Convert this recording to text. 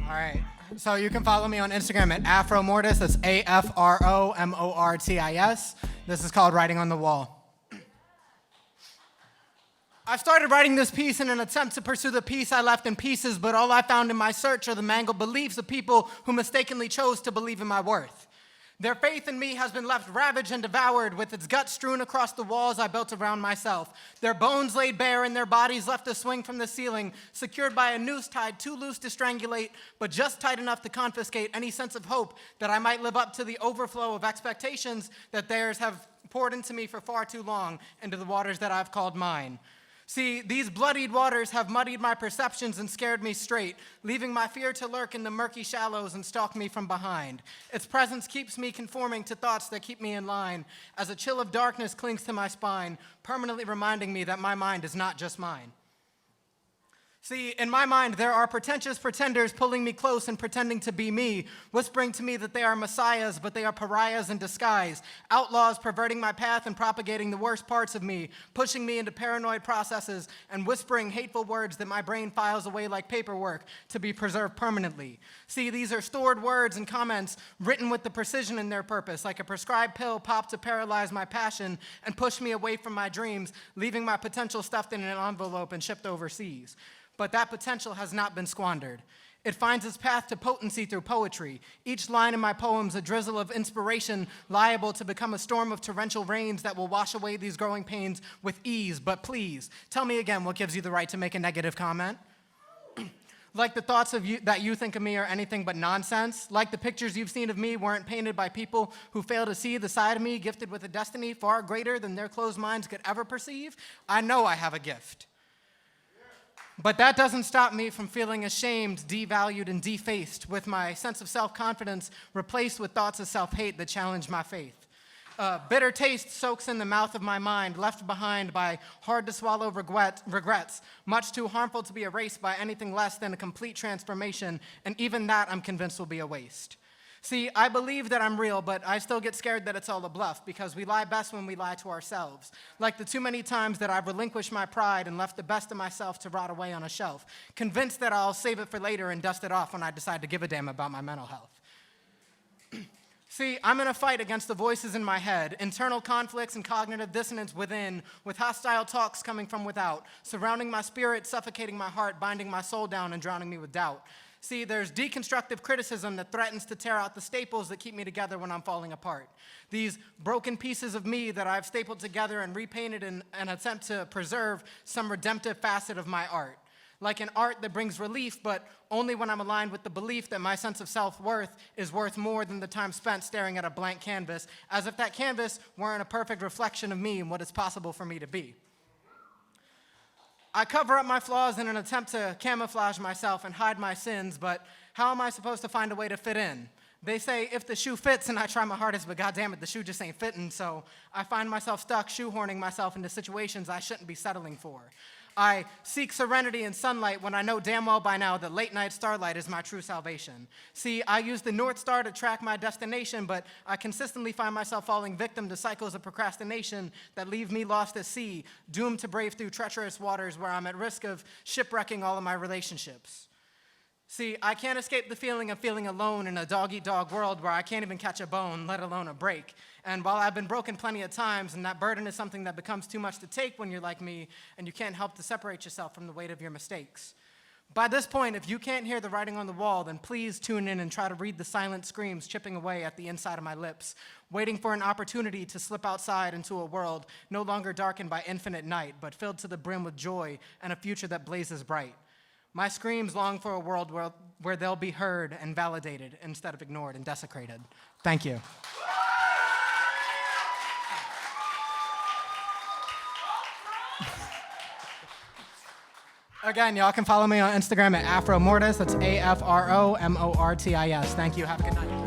All right. So you can follow me on Instagram at Afromortis. That's AFROMORTIS. This is called Writing on the Wall. I started writing this piece in an attempt to pursue the peace I left in pieces, but all I found in my search are the mangled beliefs of people who mistakenly chose to believe in my worth. Their faith in me has been left ravaged and devoured, with its guts strewn across the walls I built around myself. Their bones laid bare and their bodies left to swing from the ceiling, secured by a noose tied too loose to strangulate, but just tight enough to confiscate any sense of hope that I might live up to the overflow of expectations that theirs have poured into me for far too long, into the waters that I've called mine. See, these bloodied waters have muddied my perceptions and scared me straight, leaving my fear to lurk in the murky shallows and stalk me from behind. Its presence keeps me conforming to thoughts that keep me in line, as a chill of darkness clings to my spine, permanently reminding me that my mind is not just mine. See, in my mind, there are pretentious pretenders pulling me close and pretending to be me, whispering to me that they are messiahs, but they are pariahs in disguise, outlaws perverting my path and propagating the worst parts of me, pushing me into paranoid processes and whispering hateful words that my brain files away like paperwork to be preserved permanently. See, these are stored words and comments written with the precision in their purpose, like a prescribed pill popped to paralyze my passion and push me away from my dreams, leaving my potential stuffed in an envelope and shipped overseas. But that potential has not been squandered. It finds its path to potency through poetry. Each line in my poems a drizzle of inspiration, liable to become a storm of torrential rains that will wash away these growing pains with ease. But please, tell me again what gives you the right to make a negative comment? Like the thoughts of you that you think of me are anything but nonsense? Like the pictures you've seen of me weren't painted by people who fail to see the side of me gifted with a destiny far greater than their closed minds could ever perceive? I know I have a gift. But that doesn't stop me from feeling ashamed, devalued, and defaced, with my sense of self-confidence replaced with thoughts of self-hate that challenge my faith. Bitter taste soaks in the mouth of my mind, left behind by hard-to-swallow regrets, much too harmful to be erased by anything less than a complete transformation, and even that I'm convinced will be a waste. See, I believe that I'm real, but I still get scared that it's all a bluff, because we lie best when we lie to ourselves. Like the too many times that I've relinquished my pride and left the best of myself to rot away on a shelf, convinced that I'll save it for later and dust it off when I decide to give a damn about my mental health. See, I'm in a fight against the voices in my head, internal conflicts and cognitive dissonance within, with hostile talks coming from without, surrounding my spirit, suffocating my heart, binding my soul down and drowning me with doubt. See, there's deconstructive criticism that threatens to tear out the staples that keep me together when I'm falling apart. These broken pieces of me that I've stapled together and repainted in an attempt to preserve some redemptive facet of my art. Like an art that brings relief, but only when I'm aligned with the belief that my sense of self-worth is worth more than the time spent staring at a blank canvas, as if that canvas weren't a perfect reflection of me and what is possible for me to be. I cover up my flaws in an attempt to camouflage myself and hide my sins, but how am I supposed to find a way to fit in? They say if the shoe fits, and I try my hardest, but goddamn it, the shoe just ain't fitting, so I find myself stuck shoehorning myself into situations I shouldn't be settling for. I seek serenity and sunlight when I know damn well by now that late night starlight is my true salvation. See, I use the North Star to track my destination, but I consistently find myself falling victim to cycles of procrastination that leave me lost at sea, doomed to brave through treacherous waters where I'm at risk of shipwrecking all of my relationships. See, I can't escape the feeling of feeling alone in a dog-eat-dog world where I can't even catch a bone, let alone a break. And while I've been broken plenty of times, and that burden is something that becomes too much to take when you're like me, and you can't help to separate yourself from the weight of your mistakes. By this point, if you can't hear the writing on the wall, then please tune in and try to read the silent screams chipping away at the inside of my lips, waiting for an opportunity to slip outside into a world no longer darkened by infinite night, but filled to the brim with joy and a future that blazes bright. My screams long for a world where they'll be heard and validated instead of ignored and desecrated. Thank you. Again, y'all can follow me on Instagram at Afromortis. That's AFROMORTIS. Thank you. Have a good night.